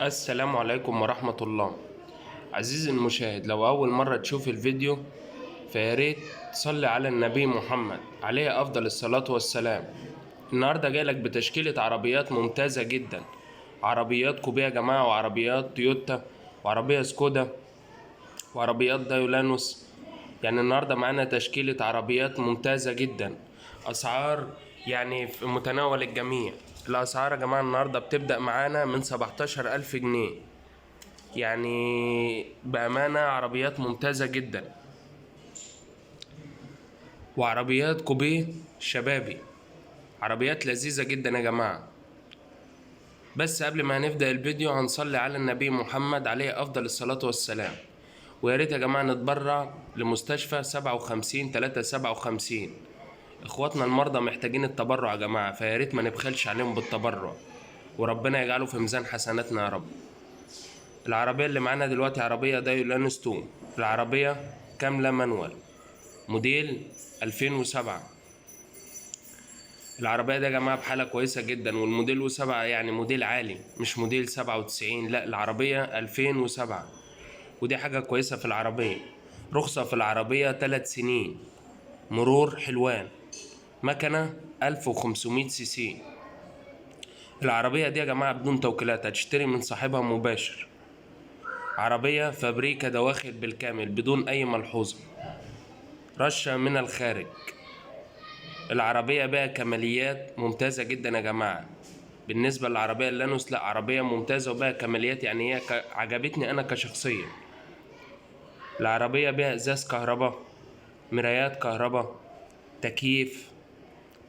السلام عليكم ورحمة الله. عزيزي المشاهد، لو أول مرة تشوف الفيديو فياريت تصلي على النبي محمد عليه أفضل الصلاة والسلام. النهاردة جايلك بتشكيلة عربيات ممتازة جدا، عربيات كوبيه يا جماعة، وعربيات تويوتا، وعربية سكودا، وعربيات دايولانوس. يعني النهاردة معانا تشكيلة عربيات ممتازة جدا، أسعار يعني في متناول الجميع. الأسعار يا جماعة النهاردة بتبدأ معانا من 17,000 جنيه. يعني بأمانة عربيات ممتازة جدا، وعربيات كوبيه شبابي، عربيات لذيذة جدا يا جماعة. بس قبل ما نبدأ الفيديو هنصلي على النبي محمد عليه أفضل الصلاة والسلام. ويا ريت يا جماعة نتبرع لمستشفى 57 إخواتنا المرضى محتاجين التبرع يا جماعة، فيا ريت ما نبخلش عليهم بالتبرع، وربنا يجعله في ميزان حسناتنا يا رب. العربية اللي معانا دلوقتي عربية دايولانوس 2، العربية كاملة مانوال، موديل 2007. العربية دي يا جماعة بحالة كويسة جدا، والموديل 7 يعني موديل عالي، مش موديل 97، لا العربية 2007، ودي حاجة كويسة في العربية. رخصة في العربية 3 سنين، مرور حلوان، مكنة 1500 سي سي. العربية دي يا جماعة بدون توكيلات، هتشتري من صاحبها مباشر. عربية فابريكا دواخل بالكامل بدون أي ملحوظة، رشة من الخارج. العربية بقى كماليات ممتازة جدا يا جماعة. بالنسبة للعربية اللانوس، لا عربية ممتازة وبقى كماليات، يعني هي عجبتني أنا كشخصيا. العربية بها إزاز كهرباء، مرايات كهرباء، تكييف،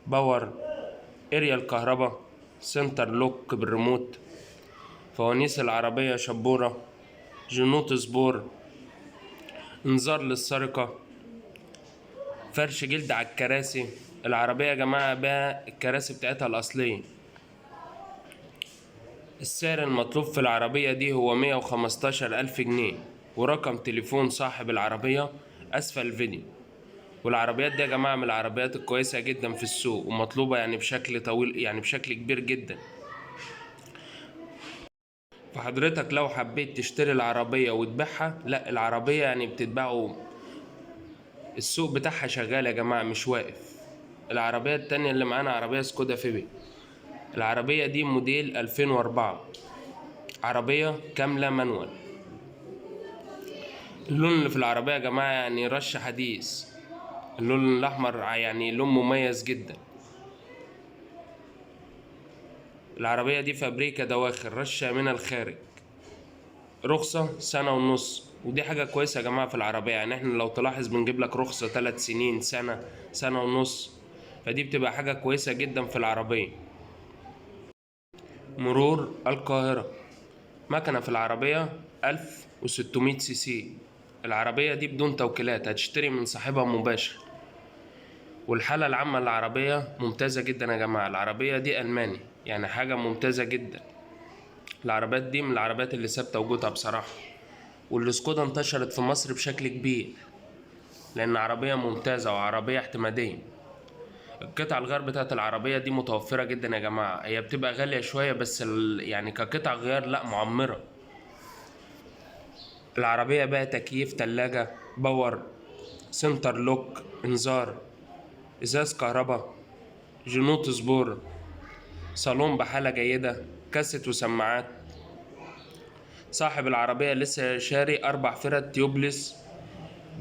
باور، اريال كهرباء، سنتر لوك بالريموت، فوانيس العربية شبورة، جنوط سبور، انذار للسرقة، فرش جلد على الكراسي. العربية يا جماعة بقى الكراسي بتاعتها الأصلية. السعر المطلوب في العربية دي هو 115,000 جنيه، ورقم تليفون صاحب العربية أسفل الفيديو. والعربيات دي يا جماعة من العربيات الكويسة جدا في السوق، ومطلوبة يعني بشكل طويل، يعني بشكل كبير جدا. فحضرتك لو حبيت تشتري العربية وتبيعها، لا العربية يعني بتتباع، السوق بتاعها شغال يا جماعة مش واقف. العربية التانية اللي معانا عربية سكودا فيبي، العربية دي موديل 2004، عربية كاملة مانوال. اللون اللي في العربية يا جماعة يعني رش حديث، اللون الأحمر يعني لون مميز جدا. العربية دي فابريكا دواخل، رشة من الخارج، رخصة 1.5 سنة، ودي حاجة كويسة يا جماعة في العربية. يعني احنا لو تلاحظ بنجيب لك رخصة 3 سنين، سنة، 1.5 سنة، فدي بتبقى حاجة كويسة جدا في العربية. مرور القاهرة، مكنة في العربية 1600 سي سي. العربية دي بدون توكيلات، هتشتري من صاحبها مباشر. والحالة العامة للعربية ممتازة جدا يا جماعة. العربية دي ألماني، يعني حاجة ممتازة جدا. العربيات دي من العربيات اللي ثابتة وجودها بصراحة. والسكودا انتشرت في مصر بشكل كبير، لأن عربية ممتازة وعربية اعتمادية. القطع الغيار بتاعت العربية دي متوفرة جدا يا جماعة، هي بتبقى غالية شوية بس يعني كقطع غيار لا معمرة. العربية بقى تكييف، تلاجة، باور، سنتر لوك، انذار، ازاز كهرباء، جنوط سبور، صالون بحالة جيدة، كاسيت وسماعات. صاحب العربية لسه شاري 4 فرد تيوبلس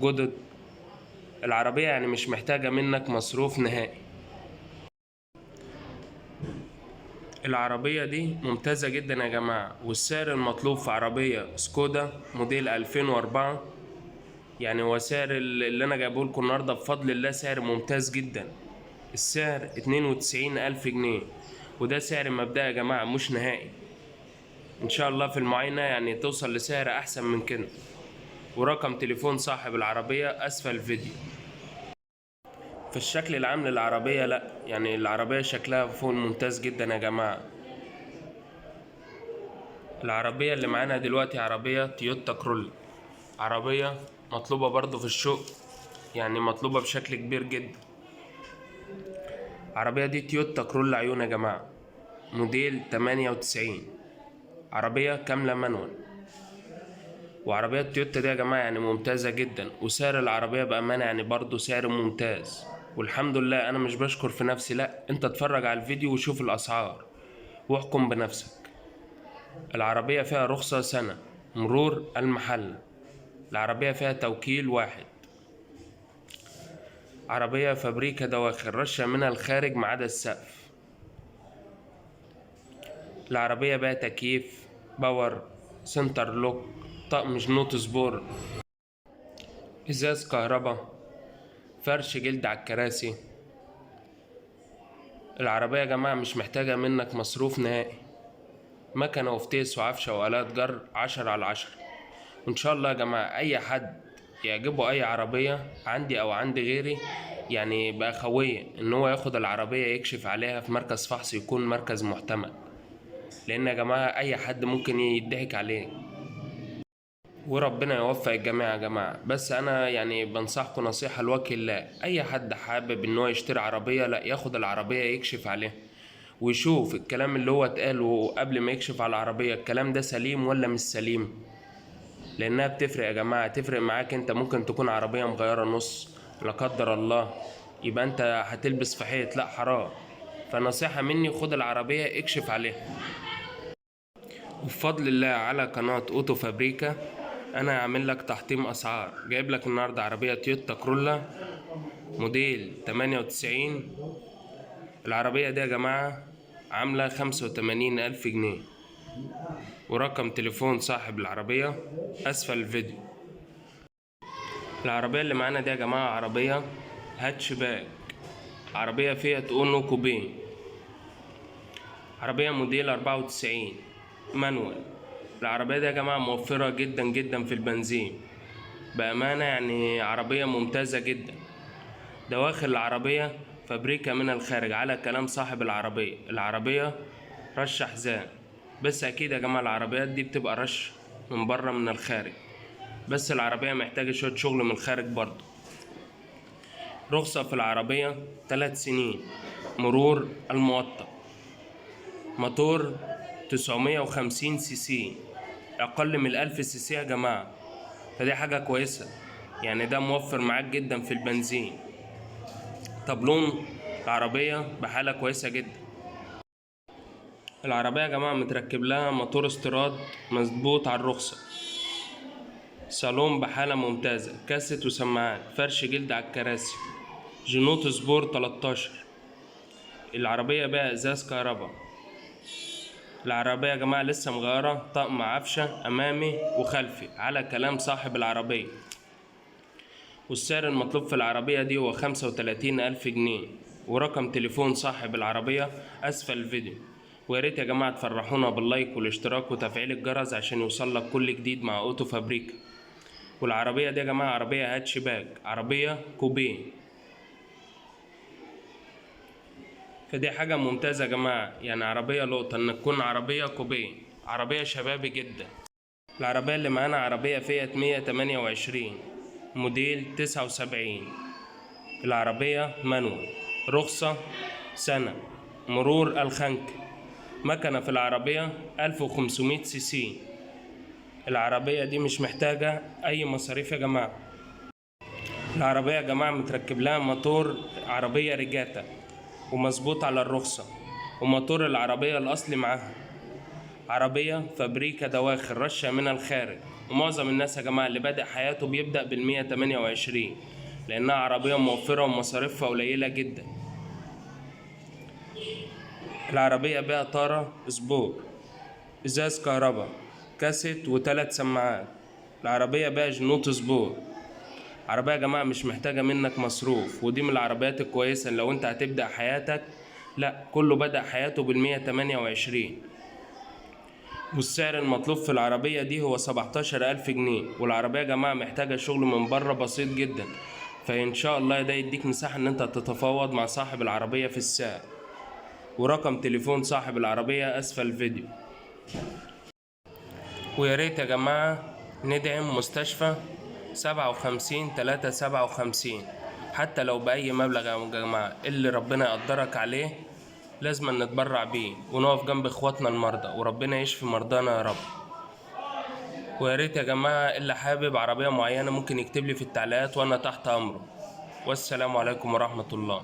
جدد. العربية يعني مش محتاجة منك مصروف نهائي. العربية دي ممتازة جدا يا جماعة، والسعر المطلوب في عربية سكودا موديل 2004، يعني هو سعر اللي أنا جايبه لكم النهاردة بفضل الله سعر ممتاز جدا. السعر 92,000 جنيه، وده سعر مبدئي يا جماعة مش نهائي. إن شاء الله في المعاينة يعني توصل لسعر أحسن من كده. ورقم تليفون صاحب العربية أسفل الفيديو. في الشكل العام للعربية لا يعني العربية شكلها فوق ممتاز جدا يا جماعة. العربية اللي معانا دلوقتي عربية تويوتا كرولا، عربية مطلوبة برضو في السوق، يعني مطلوبة بشكل كبير جدا. عربية دي تويوتا كرولا عيون يا جماعة، موديل 98، عربية كاملة مانوال. وعربية تويوتا دي يا جماعة يعني ممتازة جدا، وسعر العربية بأمانة يعني برضو سعر ممتاز. والحمد لله أنا مش بشكر في نفسي، لأ، أنت اتفرج على الفيديو وشوف الأسعار واحكم بنفسك. العربية فيها رخصة سنة، مرور المحل. العربية فيها توكيل واحد. عربية فابريكا دواخل، رشة منها الخارج ما عدا السقف. العربية بقى تكييف، باور، سنتر لوك، طقم جنوط سبور، ازاز كهرباء، فرش جلد على الكراسي. العربية يا جماعة مش محتاجة منك مصروف نهائي. مكنة وفتيس وعفشة وآلات جر 10/10. وإن شاء الله يا جماعة أي حد يعجبه أي عربية عندي أو عند غيري، يعني بأخوية إن هو ياخد العربية يكشف عليها في مركز فحص يكون مركز محتمل، لأن يا جماعة أي حد ممكن يضحك عليه. وربنا يوفق الجميع يا جماعة. بس أنا يعني بنصحكم نصيحة لوجه الله، أي حد حابب إن هو يشتري عربية لا ياخد العربية يكشف عليها ويشوف الكلام اللي هو اتقاله قبل ما يكشف على العربية الكلام ده سليم ولا مش سليم، لأنها بتفرق يا جماعة. تفرق معاك أنت، ممكن تكون عربية مغيرة نص لا قدر الله، يبقى أنت هتلبس في حيط، لا حرام. فنصيحة مني، خد العربية اكشف عليها. وبفضل الله على قناة اوتو فابريكا انا هعمل لك تحطيم اسعار. جايب لك النهارده عربية تويوتا كرولا موديل 98. العربية دي يا جماعة عاملة 85,000 جنيه. ورقم تليفون صاحب العربية اسفل الفيديو. العربية اللي معانا دي يا جماعة عربية هاتشباك، عربية فيات اونو كوبيه، عربية موديل 94 مانوال. العربية دي يا جماعة موفرة جدا جدا في البنزين، بأمانة يعني عربية ممتازة جدا. دواخل العربية فابريكا من الخارج على كلام صاحب العربية. العربية رش حزام، بس أكيد يا جماعة العربيات دي بتبقى رش من بره من الخارج، بس العربية محتاجة شوية شغل من الخارج برضه. رخصة في العربية 3 سنين، مرور الموطأ، موتور 950 سي سي، أقل من 1000 سي سي يا جماعة، فدي حاجة كويسة، يعني ده موفر معاك جدا في البنزين. طبلون العربية بحالة كويسة جدا. العربية يا جماعة متركب لها موتور استيراد مظبوط على الرخصة. صالون بحالة ممتازة، كاسة وسماعات، فرش جلد على الكراسي، جنوط سبور 13. العربية بقى ازاز كهرباء. العربية يا جماعة لسه مغيرة طقم عفشة أمامي وخلفي على كلام صاحب العربية. والسعر المطلوب في العربية دي هو 35,000 جنيه. ورقم تليفون صاحب العربية أسفل الفيديو. وياريت يا جماعة تفرحونا باللايك والاشتراك وتفعيل الجرس عشان يوصلك كل جديد مع أوتو فابريكا. والعربية دي يا جماعة عربية هاتشباك، عربية كوبيه، فدي حاجة ممتازة يا جماعة، يعني عربية لقطة إن تكون عربية كوبيه، عربية شبابي جدا. العربية اللي معانا عربية فيات 128 موديل 79. العربية مانوال، رخصة سنة، مرور الخنك، مكنة في العربية 1500 سي سي. العربية دي مش محتاجة أي مصاريف يا جماعة. العربية يا جماعة متركب لها موتور عربية ريجاتا ومظبوط على الرخصة، وموتور العربية الأصلي معاها. عربية فابريكا دواخل، رشة من الخارج. ومعظم الناس يا جماعة اللي بادئ حياته بيبدأ بال128 لأنها عربية موفرة ومصاريفها قليلة جدا. العربية بقى طارة سبور، ازاز كهرباء، كاسيت و3 سماعات. العربية بقى جنوط سبور. عربية يا جماعة مش محتاجة منك مصروف، ودي من العربيات الكويسة لو انت هتبدأ حياتك. لا، كله بدأ حياته بال128. والسعر المطلوب في العربية دي هو 17,000 جنيه. والعربية يا جماعة محتاجة شغل من بره بسيط جدا، فإن شاء الله ده يديك مساحة إن أنت تتفاوض مع صاحب العربية في السعر. ورقم تليفون صاحب العربية أسفل الفيديو. وياريت يا جماعة ندعم مستشفى 57 357، حتى لو بأي مبلغ يا جماعة اللي ربنا يقدرك عليه. لازم نتبرع بيه ونقف جنب اخواتنا المرضى، وربنا يشفي مرضانا يا رب. ويا ريت يا جماعة اللي حابب عربية معينة ممكن يكتب لي في التعليقات وانا تحت امره. والسلام عليكم ورحمة الله.